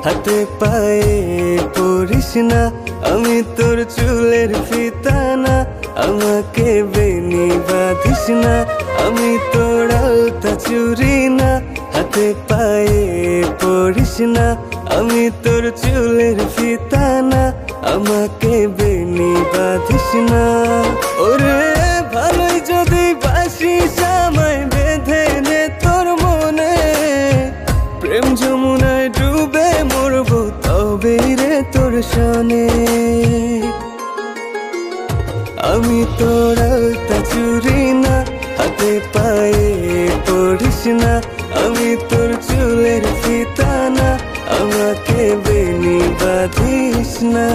হাতে পায়ে পড়িস না, আমি তোর চুলের ফিতা না। আমাকে বেনি বাঁধিস না, আমি তোর আলতা চুরি না। হাতে পায়ে পড়িস না, আমি তোর চুলের ফিতা না। আমাকে বেনি বাঁধিস না। ওরে ভালোই যদি বাসিস আমায় বেঁধে নে তোর মনে, প্রেম যমুনায় ডুবে মরবো তবে রে তোর সনে। আমি তোর আলতা চুরি না, হাতে পায়ে পড়িস না। আমি তোর চুলের ফিতা না, আমাকে বেনি বাঁধিস না।